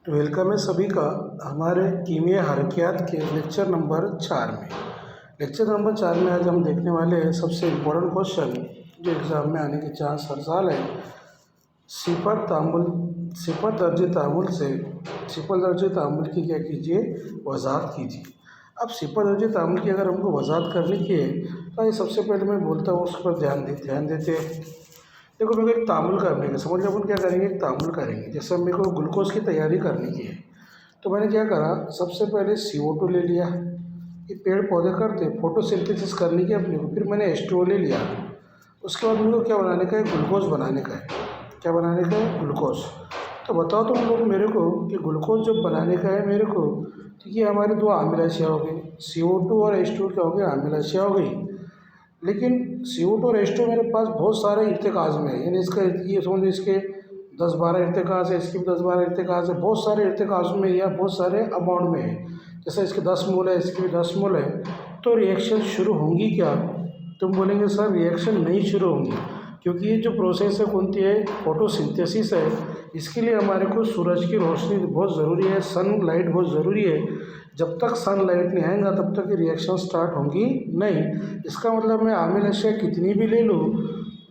तो वेलकम है सभी का हमारे कीमिया हरकियात के लेक्चर नंबर 4 में। लेक्चर नंबर 4 में आज हम देखने वाले हैं सबसे इम्पोर्टेंट क्वेश्चन जो एग्ज़ाम में आने के चांस हर साल है। सिफर दर्जे तामुल से सिफर दर्जे तामुल की क्या कीजिए, वजाहत कीजिए। अब सिफर दर्जे तामुल की अगर हमको वजाहत करनी की है तो ये सबसे पहले मैं बोलता हूँ उस पर ध्यान देते हैं। देखो मेरे को एक तामुल करने का समझ लो, अपन क्या करेंगे, एक तामुल करेंगे। जैसे मेरे को ग्लूकोज की तैयारी करने की है तो मैंने क्या करा, सबसे पहले CO2 ले लिया। ये पेड़ पौधे करते फोटोसिंथेसिस करने की अपने को, फिर मैंने H2O ले लिया। उसके बाद मेरे को क्या बनाने का है, ग्लूकोज बनाने का है। क्या बनाने का है, ग्लूकोज। तो बताओ तुम लोग मेरे को कि ग्लूकोज जब बनाने का है मेरे को, तो ये हमारी दो आमिलाशिया हो गई, CO2 और H2O क्या हो गई, आमिलाशिया हो गई। लेकिन CO2 और H2O मेरे पास बहुत सारे इर्तिकाज़ में है, यानी इसका ये समझो इसके 10-12 इर्तिकाज़ है, इसके भी 10-12 इर्तिकाज़ है, बहुत सारे इर्तिकाज़ में या बहुत सारे अमाउंट में है। जैसे इसके 10 मोल है, इसके भी 10 मोल है, तो रिएक्शन शुरू होंगी क्या? तुम बोलेंगे सर रिएक्शन नहीं शुरू होंगी, क्योंकि ये जो प्रोसेस है कौन सी है, फोटोसिंथेसिस है। इसके लिए हमारे को सूरज की रोशनी बहुत ज़रूरी है, सनलाइट बहुत ज़रूरी है। जब तक सनलाइट नहीं आएगा तब तक ये रिएक्शन स्टार्ट होंगी नहीं। इसका मतलब मैं आमिल अशिया कितनी भी ले लूँ,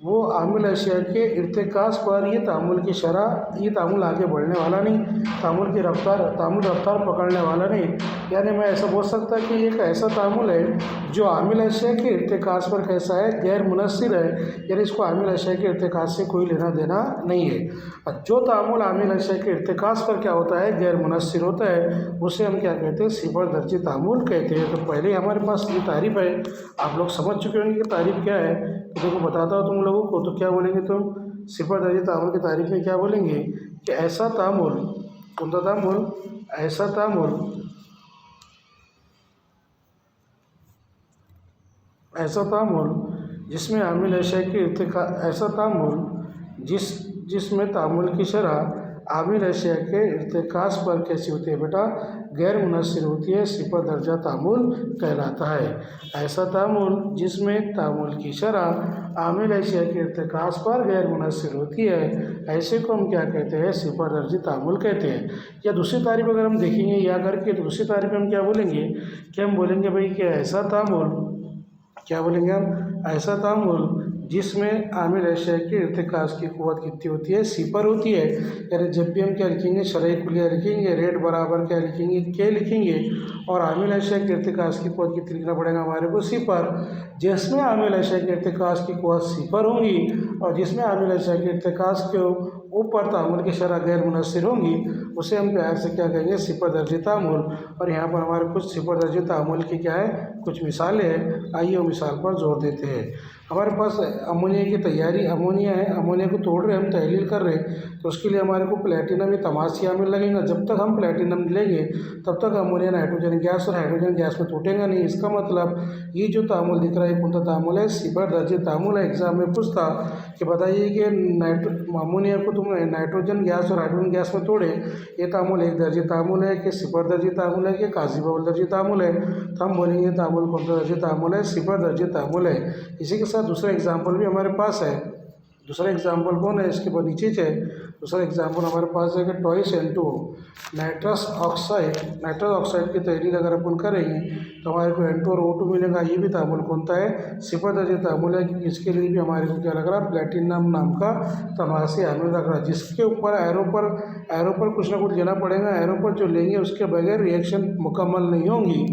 वो आमिल अशिया के इर्तिकाज़ पर ये तामुल की शरह, ये तामुल आगे बढ़ने वाला नहीं, तामुल रफ्तार पकड़ने वाला नहीं। यानी मैं ऐसा बोल सकता कि एक ऐसा तामुल है जो आमिल अशिया के इर्तिकाज़ पर कैसा है, गैर मुनस्सिर है, यानी इसको आमिल अशिया के इर्तिकाज़ से कोई लेना देना नहीं है। और जो तामुल आमिल अशिया के इर्तिकाज़ पर क्या होता है, गैर मुनस्सिर होता है, उसे हम क्या कहते हैं, सिफर दर्जे तामुल कहते हैं। तो पहले हमारे पास ये तारीफ़ है, आप लोग समझ चुके होंगे कि तारीफ़ क्या है। तो देखो बताता हूँ तुम लोगों को, तो क्या बोलेंगे तुम, सिफर दर्जे तामुल की तारीफ़ में क्या बोलेंगे कि ऐसा तामुल, कौन सा तामुल, ऐसा तामुल, ऐसा तामुल जिसमें आमिल अशिया के इर्तिका, ऐसा तामुल जिसमें तामुल की शरह आमिल अशिया के इर्तिकाज़ पर कैसी होती है बेटा, गैर मुनस्सिर होती है, सिफर दर्जा तामुल कहलाता है। ऐसा तामुल जिसमें तामुल की शरह आमिल अशिया के इर्तिकाज़ पर गैर मुनस्सिर होती है, ऐसे को हम क्या कहते हैं, सिफर दर्जे तामुल कहते हैं। या दूसरी तारीफ़ अगर हम देखेंगे या करके, तो दूसरी तारीफ़ में हम क्या बोलेंगे कि हम बोलेंगे भाई कि ऐसा तामुल, क्या बोलेंगे हम, ऐसा तामुल जिसमें आमिल अशिया के इर्तिकाज़ की क़ुव्वत कितनी होती है, सिफर होती है। यानी जब भी हम क्या लिखेंगे, शरह कुलिया लिखेंगे, रेट बराबर क्या लिखेंगे, के लिखेंगे, और आमिल अशिया के इर्तिकाज़ की क़ुव्वत कितनी लिखना पड़ेगा हमारे को, सिफर। जिसमें आमिल अशिया के इर्तिकाज़ की क़ुव्वत सिफर होंगी और जिसमें आमिल अशिया के इर्तिकाज़ के ऊपर तामुल की शरह गैर मुनस्सिर होंगी, उसे हम प्यार से क्या कहेंगे, सिफर दर्जे तामुल। और यहाँ पर हमारे कुछ सिफर दर्जे तामुल की क्या है, कुछ मिसालें हैं। आइए वो मिसाल पर जोर देते हैं। हमारे पास अमोनिया की तैयारी, अमोनिया है, अमोनिया को तोड़ रहे हैं हम, तहलील कर रहे हैं, तो उसके लिए हमारे को प्लेटिनम या तमासिया में लगेगा। जब तक हम प्लेटिनम लेंगे तब तक अमोनिया नाइट्रोजन गैस और हाइड्रोजन गैस में टूटेगा नहीं। इसका मतलब ये जो तामुल दिख रहा है कौन सा तामुल है, सिफर दर्जे तामुल है। एग्जाम में पूछता कि बताइए कि अमोनिया को तुम नाइट्रोजन गैस और हाइड्रोजन गैस में तोड़े, ये तामुल एक दर्जे तामुल है कि सिफर दर्जे तामुल है कि काजी बाउल दर्जे तामुल है, तो हम बोलेंगे तामुल कौन सा दर्जे तामुल है, सिफर दर्जे तामुल है। इसी के साथ दूसरा एग्जाम्पल भी हमारे पास है। दूसरा एग्जाम्पल कौन है, इसके बाद नीचे है। दूसरा एग्जाम्पल हमारे पास है कि टॉइस N2O, नाइट्रस ऑक्साइड की तहरीर अगर अपन करेंगे तो हमारे को N2 और O2 मिलेगा। ये भी तामुल कौन सा है, सिफर दर्जे तामुल है, क्योंकि इसके लिए भी हमारे को क्या लग रहा है, प्लेटिनम नाम का तमासी आमिल लग रहा है, जिसके ऊपर एरो पर कुछ ना कुछ लेना पड़ेगा। एरो पर जो लेंगे उसके बगैर रिएक्शन मुकम्मल नहीं होंगी,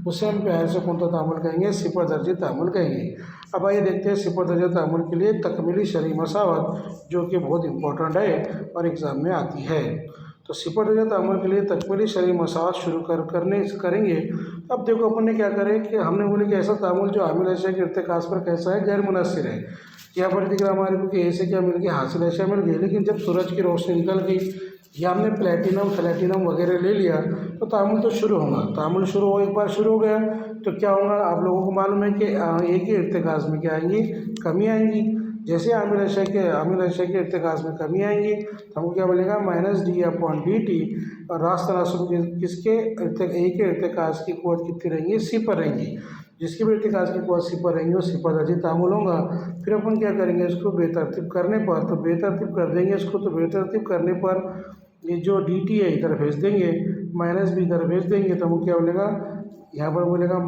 उसे हम प्यार से कौन सा तामुल कहेंगे, सिफर दर्जे तामुल कहेंगे। अब आइए देखते हैं सिफर दर्जे तामुल के लिए तकमीली शरही मसावत, जो कि बहुत इंपॉर्टेंट है और एग्ज़ाम में आती है। तो सिफर दर्जे तामुल के लिए तकमीली शरही मसावत शुरू करेंगे। अब देखो अपन ने क्या करे कि हमने बोले कि ऐसा तामुल जो आमिल अशिया के इर्तिकाज़ पर कैसा है, गैर मुनस्सिर है। यहाँ पर दिख रहा हमारे को कि ऐसे क्या मिल गया, हासिल अशिया मिल गई। लेकिन जब सूरज की रोशनी निकल गई या हमने प्लेटिनम वगैरह ले लिया तो तामुल तो शुरू होगा। तामुल शुरू हो, एक बार शुरू हो गया तो क्या होगा, आप लोगों को मालूम है कि एक ही इर्तिकाज़ में क्या आएंगी, कमी आएंगी। जैसे आमिल अशिया के इर्तिकाज़ में कमी आएंगी तो हमको क्या बोलेगा, -d/dt। और रास्त तनासुब किसके, एक के इर्तिकाज़ की क़ुव्वत कितनी रहेंगी, सिफर रहेंगी। जिसकी भी इर्तिकाज़ की क़ुव्वत सिफर रहेंगी वो सिफर दर्जे तामुल होगा। फिर अपन क्या करेंगे, इसको बेतरतीब करने पर, तो बेतरतीब कर देंगे इसको, तो बेतरतीब करने पर ये जो डी टी है इधर भेज देंगे, माइनस भी इधर भेज देंगे, तो हमको क्या बोलेगा, यहाँ पर बोलेगा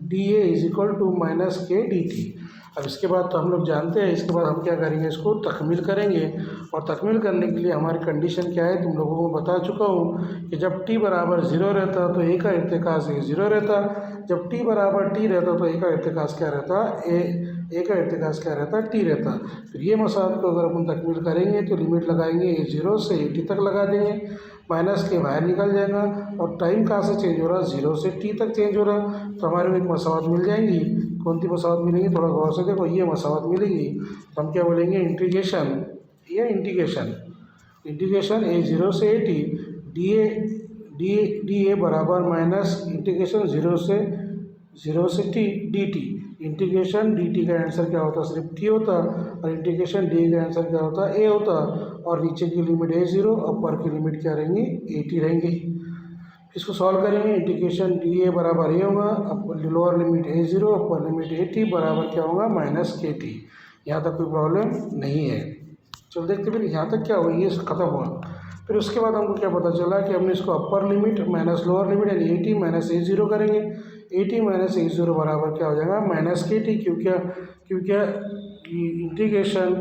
D A is equal to minus K D T. अब इसके बाद तो हम लोग जानते हैं, इसके बाद हम क्या करेंगे, इसको तकमील करेंगे। और तकमील करने के लिए हमारी कंडीशन क्या है, तुम लोगों को बता चुका हूँ कि जब t बराबर 0 रहता तो a का इर्तिकास a 0 रहता, जब t बराबर t रहता तो a का इर्तिकास क्या रहता, a का इर्तिकास क्या रहता, t रहता। फिर ये मसाल को अगर अपन तकमील करेंगे तो लिमिट लगाएंगे a 0 से a t तक लगा देंगे, माइनस के बाहर निकल जाएगा, और टाइम कहाँ से चेंज हो रहा, 0 से t तक चेंज हो रहा, तो हमारे को एक मसावत मिल जाएंगी। कौन सी मसावत मिलेंगी, थोड़ा गौर से देखो, ये मसावत मिलेगी। तो हम क्या बोलेंगे, इंटीग्रेशन, ये इंटीग्रेशन a 0 से a t डी ए बराबर माइनस इंटीग्रेशन 0 से t D T. Integration D T का आंसर क्या होता, सिर्फ t होता, और इंटीग्रेशन डी का आंसर क्या होता, a होता, और नीचे की लिमिट a 0, ऊपर की लिमिट क्या रहेंगी, a t रहेंगी। इसको सॉल्व करेंगे, इंटीग्रेशन डी ए बराबर a होगा, अब lower limit a 0, upper limit a t बराबर क्या होगा, माइनस के टी। यहाँ तक कोई प्रॉब्लम नहीं है। चलो देखते फिर यहाँ तक क्या हुआ, ये ख़त्म हुआ। फिर उसके बाद हमको क्या पता चला कि हमने इसको upper limit minus lower limit यानी ए टी माइनस ए 0 करेंगे, ए टी माइनस ए 0 बराबर क्या हो जाएगा, माइनस के टी। क्योंकि इंटीग्रेशन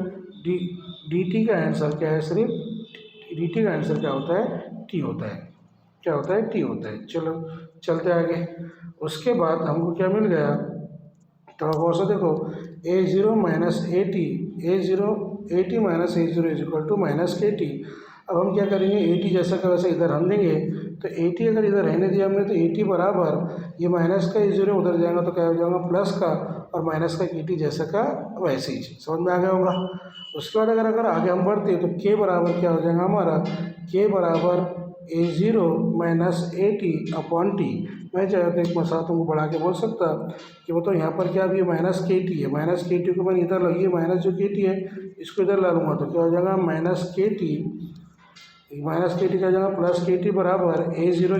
डी टी का आंसर क्या है, सिर्फ डी टी का आंसर क्या होता है, टी होता है, क्या होता है, टी होता है। चलो चलते आगे। उसके बाद हमको क्या मिल गया, थोड़ा बहुत सा देखो, A 0 minus A T, A T minus A 0 is equal to minus K T. अब हम क्या करेंगे, ए टी जैसा का वैसे इधर हम देंगे, तो ए टी अगर इधर रहने दिया हमने तो ए टी बराबर ये माइनस का ए 0 उधर जाएगा तो क्या हो जाएगा, प्लस का, और माइनस का के टी जैसा का वैसे ही। समझ में आ गया होगा। उसके बाद अगर आगे हम बढ़ते तो के बराबर क्या हो जाएगा हमारा, के बराबर ए 0 minus A T upon T. मैं चाहे तो एक मसाला तुमको बढ़ा के बोल सकता कि वो तो यहाँ पर क्या भी माइनस के टी है, माइनस के टी को मैंने इधर लगी है, माइनस जो के टी है इसको इधर ला लूँगा तो क्या हो जाएगा, माइनस के टी का जाएगा प्लस के टी बराबर ए 0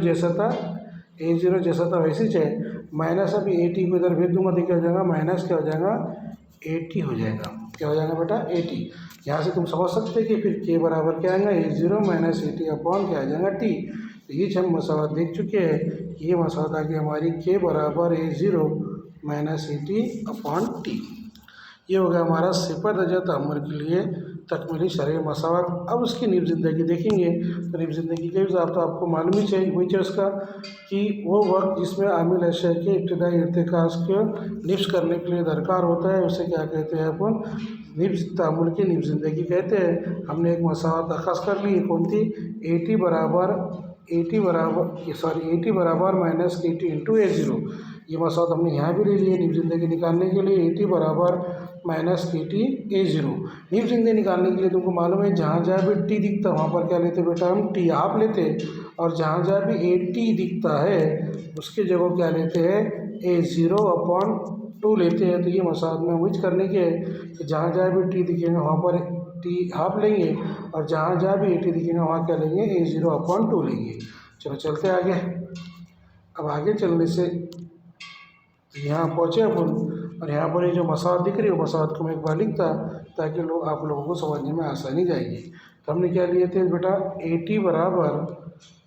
जैसा था वैसे ही है, माइनस अभी ए टी को इधर भेज दूंगा तो क्या हो जाएगा, माइनस क्या हो जाएगा, ए टी हो जाएगा। क्या हो जाएगा बेटा, ए टी। यहाँ से तुम समझ सकते हैं कि फिर के बराबर क्या आएगा, ए 0 माइनस ए टी अपॉन क्या आ जाएगा, टी। तो ये हम मसाला देख चुके हैं, ये मसाला आ गया हमारी के बराबर ए 0 minus A T upon T. ये हो गया हमारा सिफर दर्जा तअम्मुल के लिए तकमीली शरह मसावत। अब उसकी नीव ज़िंदगी देखेंगे तो नीव ज़िंदगी के हिसाब तो आपको मालूम ही चाहिए वही चीज़ का कि वो वक्त जिसमें आमिल अशया के इब्तदाई इर्तिकास को निफ्स करने के लिए दरकार होता है उसे क्या कहते हैं अपन, नीव तअम्मुल की नीव ज़िंदगी कहते हैं। हमने एक मसावत अख़ज़ कर ली, कौन थी, ए टी बराबर माइनस के टी इंटू ए 0। ये मसावत हमने यहाँ भी ले लिए नीव ज़िंदगी निकालने के लिए, ए टी बराबर माइनस के टी ए 0। नीव ज़िंदगी निकालने के लिए तुमको मालूम है जहाँ जहाँ भी टी दिखता है वहाँ पर क्या लेते बेटा, हम टी हाफ लेते, और जहाँ जहाँ भी ए टी दिखता है उसके जगह क्या लेते हैं, ए 0 अपॉन 2 लेते हैं। तो ये मसावत में विच करने के कि जहाँ जहाँ भी टी दिखेगा वहाँ पर टी हाफ लेंगे, और जहाँ जहाँ भी ए टी दिखेगा वहाँ क्या लेंगे, ए 0 अपॉन 2 लेंगे। चलो चलते आगे। अब आगे चलने से यहाँ पहुँचे अपन, और यहाँ पर ये जो मसावत दिख रही है वो मसावत को मैं एक बार लिखता ताकि आप लोगों को समझने में आसानी जाएगी। तो हमने क्या लिए थे बेटा, ए टी बराबर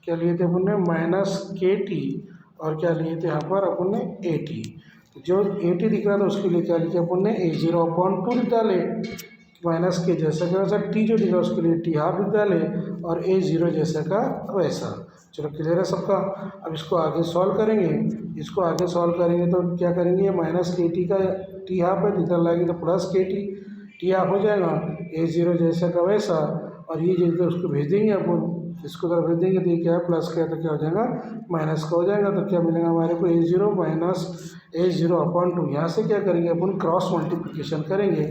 क्या लिए थे अपन ने, माइनस के टी, और क्या लिए थे यहाँ पर अपन ने, ए टी। जो ए टी दिख रहा था उसके लिए क्या लिखा अपन ने, ए 0 अपॉन 2 लिख डाले, माइनस के जैसा का वैसा, टी जो दिखा उसके लिए टी हाफ लिख डाले, और ए 0 जैसा का वैसा। चलो क्लियर है सबका। अब इसको आगे सॉल्व करेंगे, तो क्या करेंगे, माइनस के टी का टी हाफ है, इधर लाएंगे तो प्लस के टी हाफ हो जाएगा, ए 0 जैसा का वैसा, और ये जो उसको भेज देंगे अपन, इसको अगर भेज देंगे तो ये क्या है, प्लस का है तो क्या हो जाएगा, माइनस का हो जाएगा। तो क्या मिलेगा हमारे को, ए 0 माइनस ए 0 अपॉन 2। यहाँ से क्या करेंगे अपन, क्रॉस मल्टीप्लिकेशन करेंगे,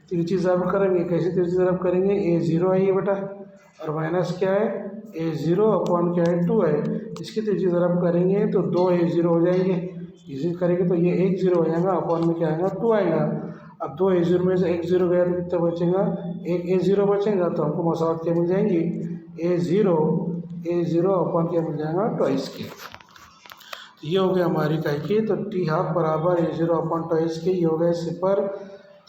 तीसरी तरफ करेंगे। कैसे तीसरी तरफ करेंगे, ए 0 है ये बेटा, और माइनस क्या है, ए 0 अपॉन क्या है, 2 है। इसकी तीसरी तरफ करेंगे तो 2 ए 0 हो जाएंगे, इसी करेंगे तो ये 1 0 हो जाएगा, अपॉन में क्या आएगा, 2 आएगा। अब 2 ए 0 में से 1 0 गया तो कितना बचेगा, 1 ए 0 बचेगा। तो हमको मसावत क्या मिल जाएंगी, ए 0 अपॉन क्या मिल जाएगा, 2 के। ये हो गया हमारी काय की, तो टी हाफ बराबर ए 0 अपॉन 2 के, ये हो गए सिफर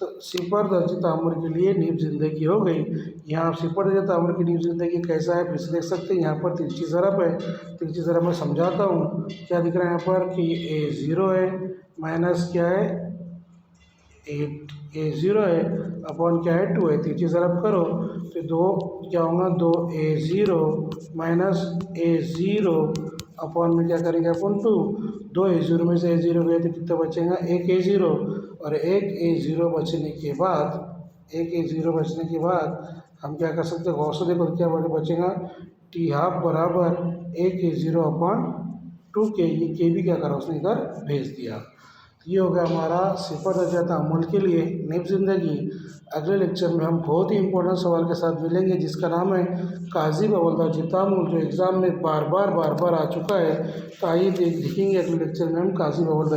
सिपर दर्ज तामुल के लिए नींव ज़िंदगी हो गई। यहाँ आप सिपर दर्ज तामुल की नींव ज़िंदगी कैसा है फिर से देख सकते हैं। यहाँ पर तिरछी ज़रब है, तिरछी ज़रब मैं समझाता हूँ। क्या दिख रहा है यहाँ पर कि ए 0 है माइनस क्या है ए 0 है अपॉन क्या है 2 है। तिरछी ज़रब करो तो 2 क्या होगा 2a0 माइनस a0 अपॉन में क्या करेंगे अपन 2। 2a0 में से a0 गए तो कितना बचेगा एक a0 और एक a0 बचने के बाद हम क्या कर सकते हैं गौर से देखो तो क्या बचेगा t हाफ बराबर एक a0 अपॉन 2k। ये k भी क्या करा उसने इधर भेज दिया। ये हो गया हमारा सिपर दर्जा तामुल के लिए नींव ज़िंदगी। अगले लेक्चर में हम बहुत ही इंपॉर्टेंट सवाल के साथ मिलेंगे जिसका नाम है काजी बवलदार तामुल, जो एग्ज़ाम में बार बार आ चुका है। तो आइए देखेंगे अगले लेक्चर में हम काजी बवलदार